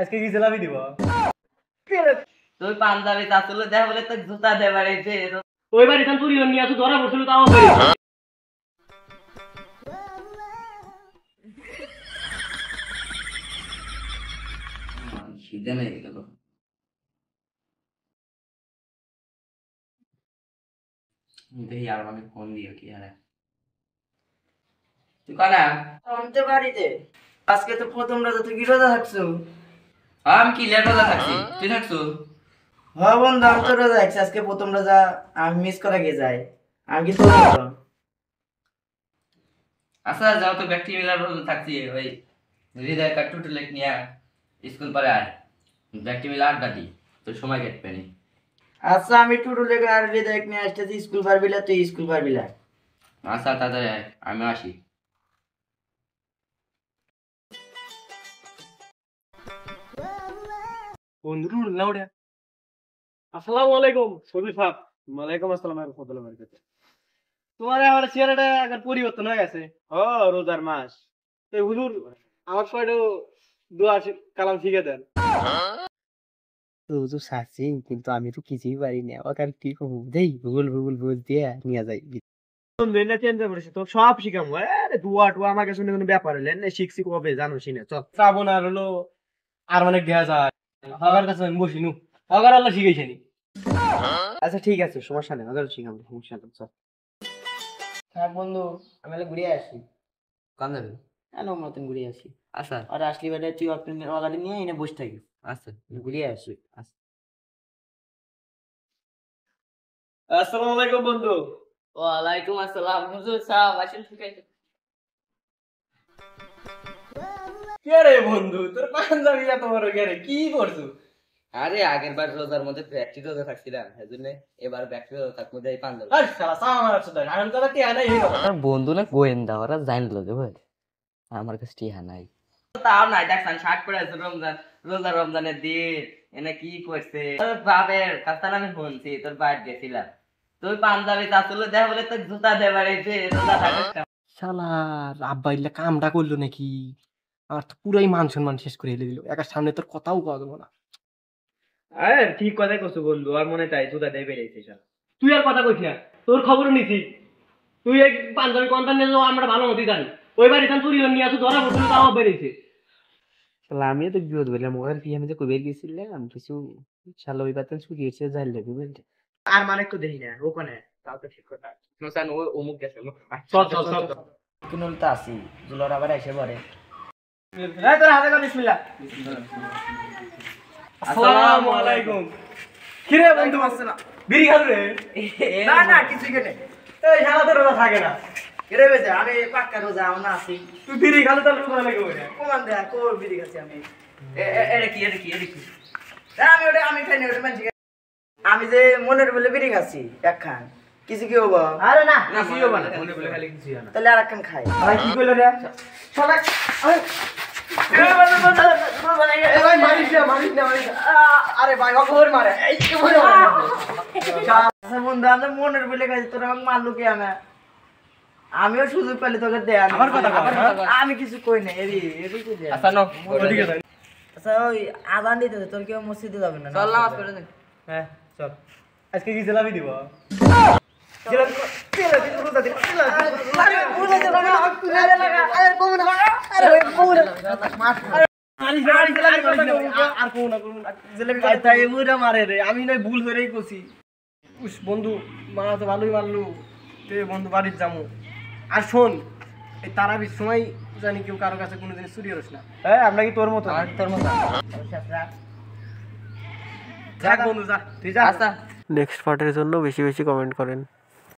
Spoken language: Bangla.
আজকে কি জেলাবি দিব? তুই পাঞ্জাবি চাচুলে দেখ বলে তো জুতা দে বাড়িতে ওই বাড়ি তান চুরি নিয়ে আসো ধরা পড়ছিল তাও বাড়ি। খিদে নেই গেল দেখি আর আমি ফোন দিও কি আরে তুই কানা আমি তো বাড়িতে। আজকে তো প্রথম রাতে তুই কি রোজা থাকছো? আমি কি লেট হয়ে থাকছি তুই থাকছো হ্যাঁ বন্ধু, আমি তো রোজা থাকছি। আজকে প্রথম রোজা আমি মিস করা গিয়ে যাই। আমি কি তো আচ্ছা যাও তো ব্যক্তি মিলার রোজ থাকছি ওই হৃদয় কাটুটু লেখ নিয়ে স্কুল পরে আয় ব্যক্তি মিলা আড্ডা দি তোর সময় কেটবে নি আচ্ছা, আমি টুটু লেগে আর হৃদয় নিয়ে আসতেছি। স্কুল পারবি না, তুই স্কুল পারবি না। আচ্ছা তাড়াতাড়ি আয় আমি আসি বন্ধু না ওটা। আসসালামু আলাইকুম সবি সাহেব। ওয়ালাইকুম আসসালাম রাহমাতুল্লাহি ওয়া বারাকাতুহু। তোমার আমার চেহারাটা এখন পরিবর্তন হয়ে গেছে। ও রোজার মাস, এই হুজুর আমার কয়টা দোয়া কালাম শিখে দেন। রোজও সাচ্ছি কিন্তু আমি তো কিছুই পারি না। ওকে আমি কি করবো দেই ভুল ভুল ভুল দিয়ে নিয়ে যাই। বন্ধু এটা চেঞ্জ করেছে তো সব শিখাম। আরে দোয়া টোয়া আমার কাছে কোনো ব্যাপার হলে না, শিখছি কবে জানো শিনে। চল শ্রাবণ আর হলো আর অনেক দেয়া যায়। আমার কাছে আমি বসিনু আবার আল্লাহ শিখাইছে নি। আচ্ছা ঠিক আছে, সমস্যা নেই, ওদের শিখাবো, সমস্যা নেই। চল হ্যাঁ বন্ধু, আমি ঘুরে আসি। কান যাবি কেন মতন ঘুরে আসি। আচ্ছা আর আসলি বেটা তুই অগাড়ি নিয়ে এনে বসে থাকি। আচ্ছা ঘুরে আসি। আচ্ছা আসসালামু আলাইকুম বন্ধু। ওয়ালাইকুম আসসালাম হুজুর সাহেব আসেন শিখাইতে কে রে বন্ধু, তোর পাঞ্জাবি এত বড় কে রে, কি করছো? আরে আগের বার রোজার মধ্যে ব্যক্তি রোজা থাকছিলাম সেজন্য এবার ব্যক্তি রোজা থাকবো যাই পাঞ্জাবি আর শালা সালাম আলাইকুম দা এখন তো কে আনা এই কথা। আমার বন্ধু না গোয়েন্দা, ওরা জানলো যে ভাই আমার কাছে টিহা নাই। তাও নাই দেখছেন শার্ট পরে আছে রমজান রমজানের দিন এনে কি করছে তোর বাপের কাছে আমি শুনছি তোর বাড়ি গেছিলাম তুই পাঞ্জাবি চাচুলে দেখ বলে তো জুতা দে বাড়িতে রোজা থাকিস না। শালার আব্বা ইল্লা কামটা করলো নাকি? আমার তো পুরাই মান সম্মান শেষ করে এলে দিল। একার সামনে তোর কথাও কওয়া দেবো না। আরে ঠিক কথাই কইছো বন্ধু, আর মনে তাই জুতা দেই বেরিয়েছে শালা। তুই আর কথা কইছ না, তোর খবর নিছি। তুই এই পাঞ্জাবি কোনটা নিয়ে যাও আমরা ভালো মতই জানি। ওই বাড়ি তান চুরি নিয়ে আসো ধরা পড়ছিল তাও বেরিয়েছে। শালা আমিও তো বিপদ বললাম, ওখানে তুই আমি যে কই বের গেছিলাম কিছু। শালা ওই বাতেন ছুটি এসে যাই লাগবে বুঝলি। আর মানে একটু দেই না ওখানে, তাও তো ঠিক কথা। নুসান ও অমুক গেছে চল চল চল। কিনুল তো আসি, জুলার আবার এসে পড়ে। এই তোর হাতে কর বিসমিল্লাহ। আসসালামু আলাইকুম। কি রে বন্ধু, আসসালাম। বিড়ি খাও রে? না না, কিছু কেটে এই শালা তো রোজা থাকে না। কেটে বেজে আমি পাক্কা রোজা আমার আছি। তুই বিড়ি খালে তাহলে রোজা লাগে ওরে। কমান দেয়া কোর বিড়ি খাচ্ছি আমি। এটা কি আমি ওটা আমি খাই না, ওটা মানুষ খায়। আমি যে মনের বলে বিড়ি খাচ্ছি একখান, কিছু কি হবো? আরে না না সিও বানা মনে বলে খালি কিছু না। তাহলে আর একখান খাই। ভাই কি কইলো রে? শালা আরে ভাই ওর মারে এই কি বলে আচ্ছা বন্ধু, আমি মনের বলে খাইছি, তোরা আমাকে মারলো কে? আমিও সুযোগ পেলে তোকে দেয়া। আমার কথা কর। আমি কিছু কই না, এরি এরি কই দেয়া। আচ্ছা নো ওদিকে যাই। আচ্ছা ওই আজান দিতে তোর কেউ মসজিদে যাবে না? চল নামাজ পড়ে নে হ্যাঁ চল। আজকে কি জেলাবি দিব? আমি নয় ভুল হয়েই করছি। বন্ধু মা তো ভালোই মারলু, বন্ধু বাড়ির যাবো। আর শোন, এই তারাবির সময় জানি কেউ কারো কাছে কোনো জিনিস চুরি হস না। হ্যাঁ আমরা কি তোর মতো? তোর মতো যাক বন্ধু যা, তুই যা। আচ্ছা নেক্সট পার্টের জন্য বেশি বেশি কমেন্ট করেন।